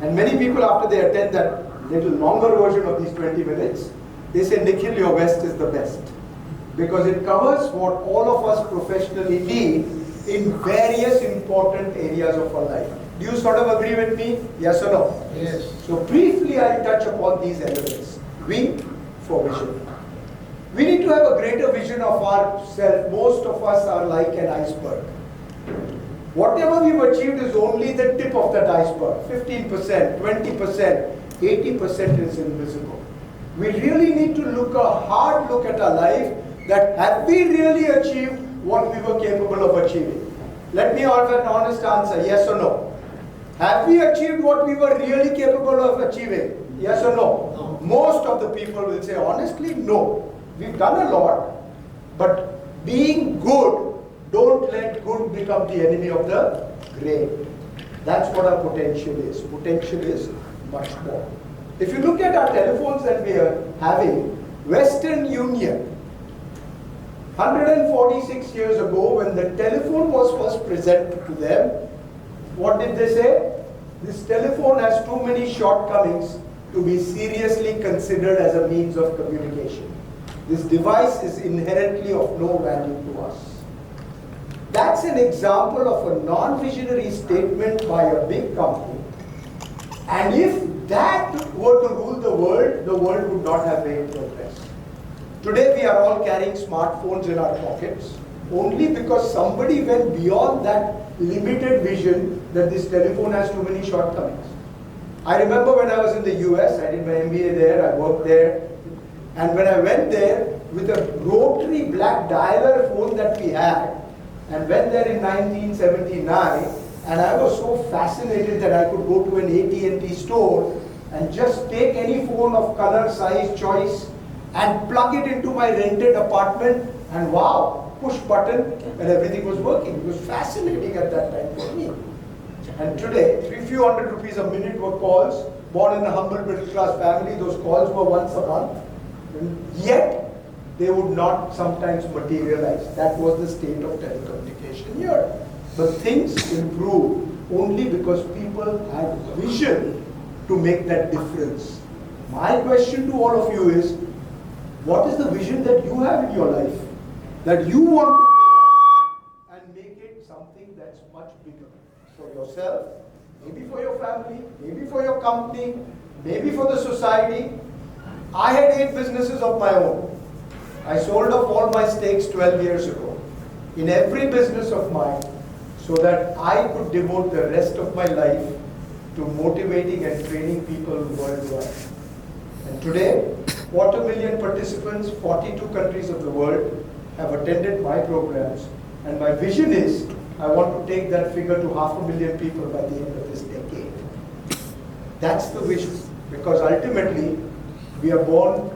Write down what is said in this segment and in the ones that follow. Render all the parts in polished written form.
And many people, after they attend that little longer version of these 20 minutes, they say, Nikhil, your West is the best. Because it covers what all of us professionally need in various important areas of our life. Do you sort of agree with me? Yes or no? Yes. So briefly, I'll touch upon these elements. V for vision. We need to have a greater vision of ourselves. Most of us are like an iceberg. Whatever we've achieved is only the tip of that iceberg. 15%, 20%, 80% is invisible. We really need to look a hard look at our life, that have we really achieved what we were capable of achieving? Let me offer an honest answer, yes or no. Have we achieved what we were really capable of achieving? Yes or no? No. Most of the people will say, honestly, no. We've done a lot, but being good, don't let good become the enemy of the great. That's what our potential is. Potential is much more. If you look at our telephones that we are having, Western Union, 146 years ago, when the telephone was first presented to them, what did they say? This telephone has too many shortcomings to be seriously considered as a means of communication. This device is inherently of no value to us. That's an example of a non-visionary statement by a big company. And if that were to rule the world would not have made progress. Today we are all carrying smartphones in our pockets only because somebody went beyond that limited vision that this telephone has too many shortcomings. I remember when I was in the US, I did my MBA there, I worked there, and when I went there with a rotary black dialer phone that we had, and went there in 1979, and I was so fascinated that I could go to an AT&T store and just take any phone of color, size, choice, and plug it into my rented apartment, and wow, push button, and everything was working. It was fascinating at that time for me. And today, few hundred rupees a minute were calls. Born in a humble middle class family, those calls were once a month. And yet, they would not sometimes materialize. That was the state of telecommunication here. But things improved only because people had vision to make that difference. My question to all of you is, what is the vision that you have in your life that you want to go and make it something that's much bigger for yourself, maybe for your family, maybe for your company, maybe for the society? I had 8 businesses of my own. I sold off all my stakes 12 years ago in every business of mine so that I could devote the rest of my life to motivating and training people worldwide. And today, 250,000 participants, 42 countries of the world have attended my programs, and my vision is I want to take that figure to 500,000 people by the end of this decade. That's the vision, because ultimately we are born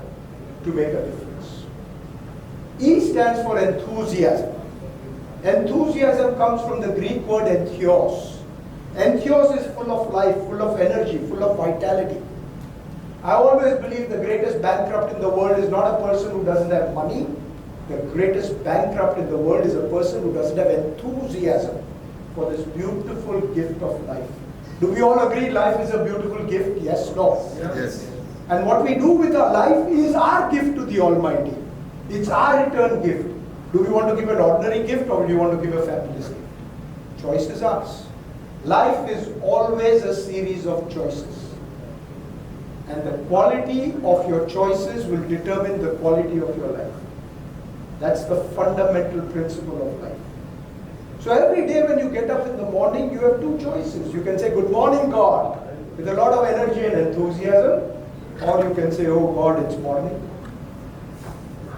to make a difference. E stands for enthusiasm. Enthusiasm comes from the Greek word entheos. Entheos is full of life, full of energy, full of vitality. I always believe the greatest bankrupt in the world is not a person who doesn't have money. The greatest bankrupt in the world is a person who doesn't have enthusiasm for this beautiful gift of life. Do we all agree life is a beautiful gift? Yes, no? Yes. And what we do with our life is our gift to the Almighty. It's our return gift. Do we want to give an ordinary gift or do we want to give a fabulous gift? Choice is ours. Life is always a series of choices. And the quality of your choices will determine the quality of your life. That's the fundamental principle of life. So every day when you get up in the morning, you have 2 choices. You can say, good morning, God, with a lot of energy and enthusiasm. Or you can say, oh God, it's morning.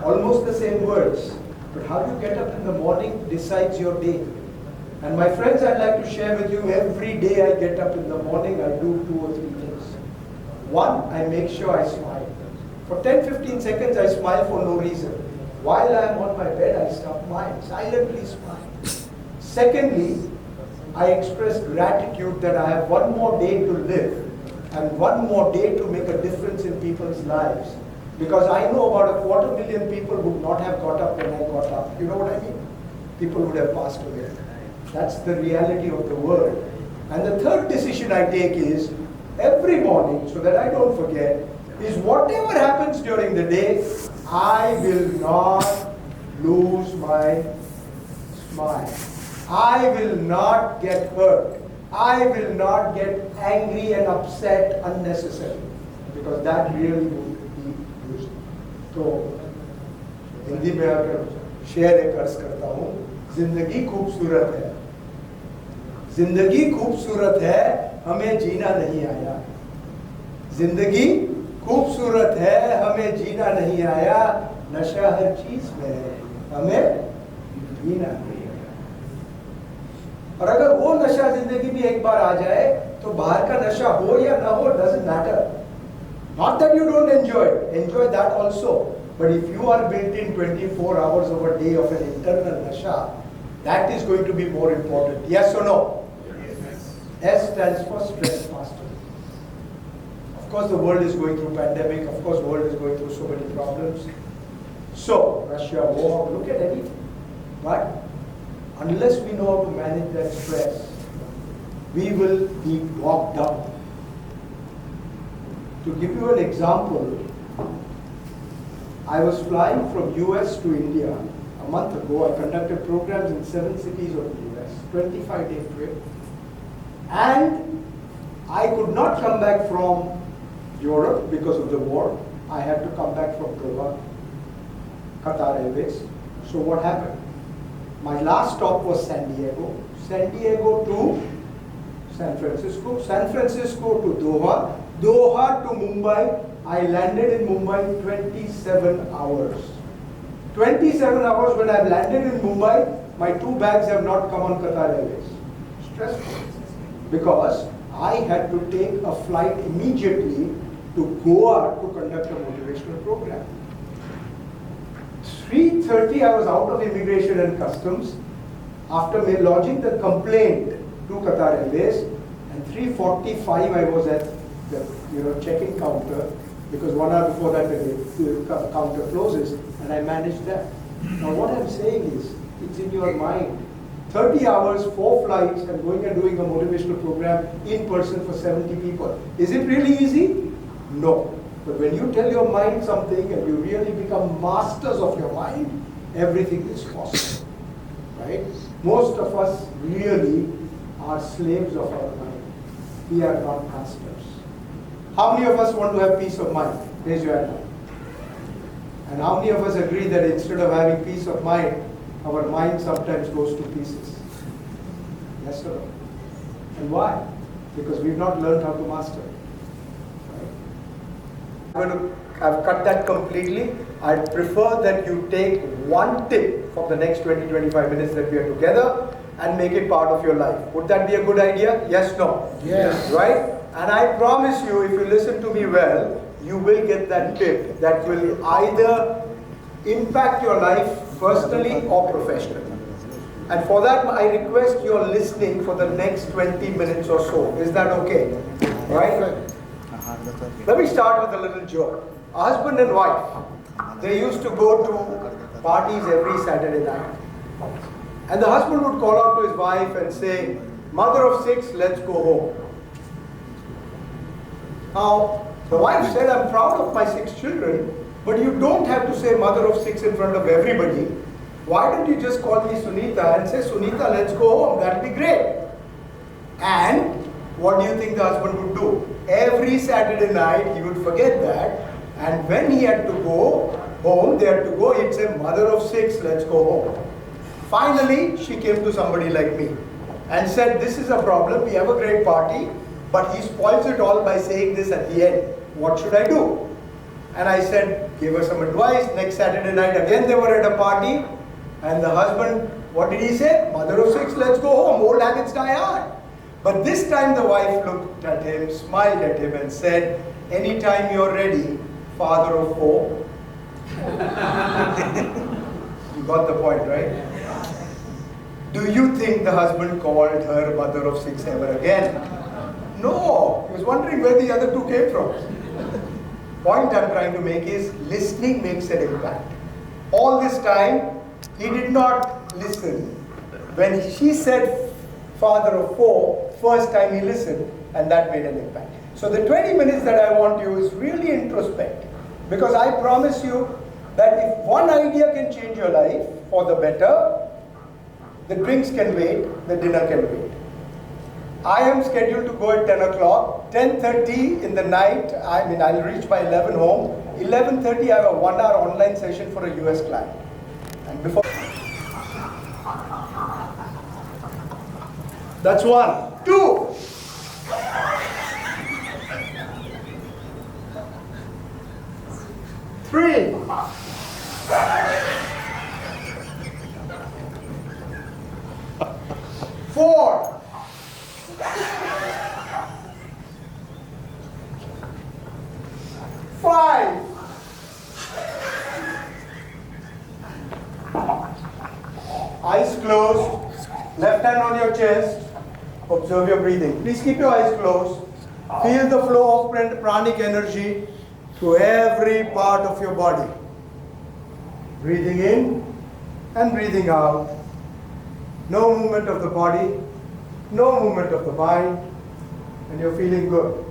Almost the same words. But how you get up in the morning decides your day. And my friends, I'd like to share with you, every day I get up in the morning, I do 2 or 3 things. One, I make sure I smile. For 10-15 seconds, I smile for no reason. While I am on my bed, I stop mine, silently smile. Secondly, I express gratitude that I have one more day to live and one more day to make a difference in people's lives. Because I know about 250,000 people would not have got up when I got up. You know what I mean? People would have passed away. That's the reality of the world. And the third decision I take is, every morning, so that I don't forget, is whatever happens during the day, I will not lose my smile. I will not get hurt. I will not get angry and upset unnecessarily, because that really would be useful. So, Hindi में अगर share एक अर्ज करता हूँ, जिंदगी खूबसूरत है, जिंदगी खूबसूरत है, हमें जीना नहीं आया। जिंदगी खूबसूरत है, हमें जीना नहीं आया, नशा हर चीज में है, हमें जीना नहीं आया। और अगर वो नशा जिंदगी में एक बार आ जाए, तो बाहर का नशा हो या ना हो, doesn't matter. Not that you don't enjoy that also. But if you are built in 24 hours of a day of an internal nasha, that is going to be more important. Yes or no? Yes. S stands for stress mastery. Of course, the world is going through pandemic. Of course, the world is going through so many problems. So, Russia, war, look at anything. But unless we know how to manage that stress, we will be bogged down. To give you an example, I was flying from US to India a month ago. I conducted programs in 7 cities of the US, 25-day trip. And I could not come back from Europe because of the war. I had to come back from Doha, Qatar Airways. So what happened? My last stop was San Diego. San Diego to San Francisco. San Francisco to Doha. Doha to Mumbai. I landed in Mumbai 27 hours. 27 hours when I've landed in Mumbai, my 2 bags have not come on Qatar Airways. Stressful. Because I had to take a flight immediately to Goa to conduct a motivational program. 3:30 I was out of immigration and customs after lodging the complaint to Qatar Airways, and 3:45 I was at the check-in counter, because 1 hour before that the counter closes, and I managed that. Now what I'm saying is, it's in your mind. 30 hours, 4 flights, and going and doing a motivational program in person for 70 people. Is it really easy? No. But when you tell your mind something and you really become masters of your mind, everything is possible. Right? Most of us really are slaves of our mind. We are not masters. How many of us want to have peace of mind? Raise your hand. And how many of us agree that instead of having peace of mind, our mind sometimes goes to pieces? Yes or no? And why? Because we've not learned how to master it. I've cut that completely. I prefer that you take one tip from the next 20-25 minutes that we are together and make it part of your life. Would that be a good idea? Yes, no? Yes. Right? And I promise you, if you listen to me well, you will get that tip that will either impact your life personally or professionally. And for that, I request your listening for the next 20 minutes or so. Is that okay? Right? Let me start with a little joke. A husband and wife, they used to go to parties every Saturday night. And the husband would call out to his wife and say, "Mother of 6, let's go home." Now, the wife said, "I'm proud of my 6 children, but you don't have to say mother of 6 in front of everybody. Why don't you just call me Sunita and say, Sunita, let's go home. That'd be great." And what do you think the husband would do? Every Saturday night, he would forget that. And when he had to go home, they had to go, he'd say, "Mother of 6, let's go home." Finally, she came to somebody like me and said, "This is a problem. We have a great party, but he spoils it all by saying this at the end. What should I do?" And I said, give her some advice. Next Saturday night, again they were at a party. And the husband, what did he say? "Mother of 6, let's go home. Old habits die hard." But this time the wife looked at him, smiled at him and said, "Anytime you're ready, father of 4. You got the point, right? Do you think the husband called her mother of 6 ever again? No. He was wondering where the other 2 came from. Point I'm trying to make is, listening makes an impact. All this time, he did not listen. When she said father of 4, first time he listened, and that made an impact. So the 20 minutes that I want you is really introspect, because I promise you that if one idea can change your life for the better, the drinks can wait, the dinner can wait. I am scheduled to go at 10 o'clock, 10:30 in the night, I'll reach by 11 home. 11:30 I have a 1-hour online session for a US client. And before... That's 1. 2. 3. 4. 5. 'Eyes closed, left hand on your chest, observe your breathing. Please keep your eyes closed. Feel the flow of pranic energy through every part of your body. Breathing in and breathing out. No movement of the body, no movement of the mind, and you're feeling good.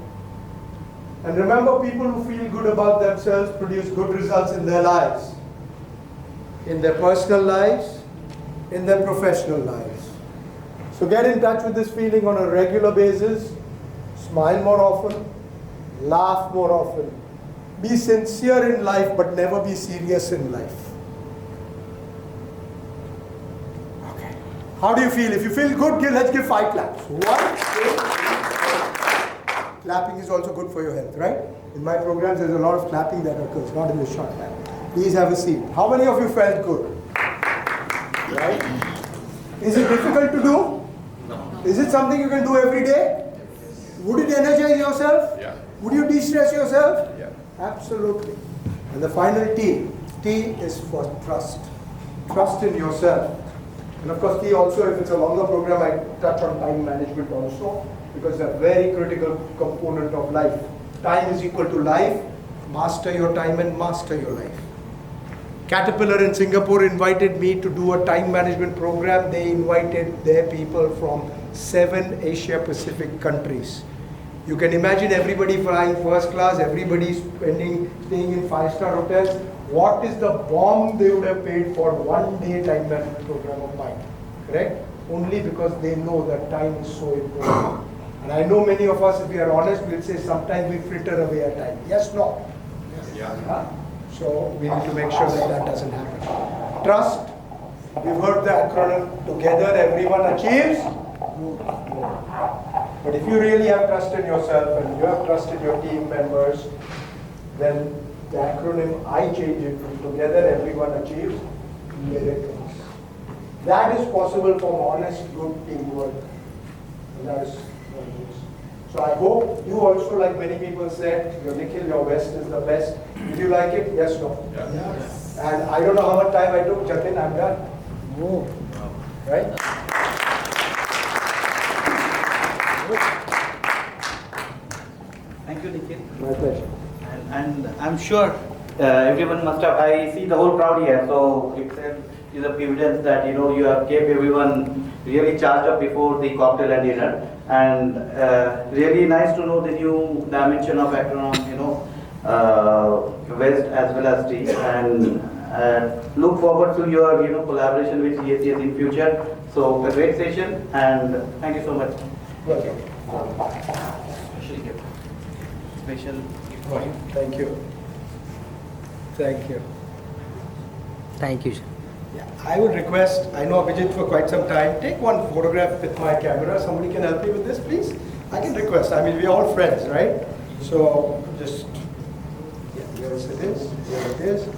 And remember, people who feel good about themselves produce good results in their lives, in their personal lives, in their professional lives. So get in touch with this feeling on a regular basis. Smile more often, laugh more often. Be sincere in life, but never be serious in life. Okay. How do you feel? If you feel good, let's give 5 claps. 1, 2, 3. Clapping is also good for your health, right? In my programs, there's a lot of clapping that occurs, not in the short time. Please have a seat. How many of you felt good? Right? Is it difficult to do? No. Is it something you can do every day? Would it energize yourself? Yeah. Would you de-stress yourself? Yeah. Absolutely. And the final T. T is for trust. Trust in yourself. And of course, T also, if it's a longer program, I touch on time management also, because it's a very critical component of life. Time is equal to life. Master your time and master your life. Caterpillar in Singapore invited me to do a time management program. They invited their people from 7 Asia Pacific countries. You can imagine everybody flying first class, everybody staying in 5-star hotels. What is the bomb they would have paid for 1 day time management program of mine, correct? Only because they know that time is so important. And I know many of us, if we are honest, will say sometimes we fritter away our time. Yes, no? Yeah. So we need to make sure that that doesn't happen. Trust. We've heard the acronym. Together everyone achieves. But if you really have trust in yourself and you have trust in your team members, then the acronym, I change it to together everyone achieves miracles. That is possible from honest, good teamwork. And that is what it is. So I hope you also, like many people said, your Nikhil, your West is the best. Did you like it? Yes, no? Yeah. Yes. And I don't know how much time I took. Jatin, I'm done. Oh. Right? Thank you, Nikhil. My pleasure. And I'm sure everyone must have, I see the whole crowd here, so itself is a evidence that, you have kept everyone really charged up before the cocktail and dinner. And really nice to know the new dimension of acronym, West as well as T. And look forward to your, collaboration with GACS in future. So a great session, and thank you so much. Welcome. Special gift for you. Thank you. Thank you. Thank you, sir. Yeah, I would request, I know Abhijit for quite some time, take one photograph with my camera. Somebody can help me with this, please? I can request. I mean, we're all friends, right? So just, yeah, here it is. Here it is.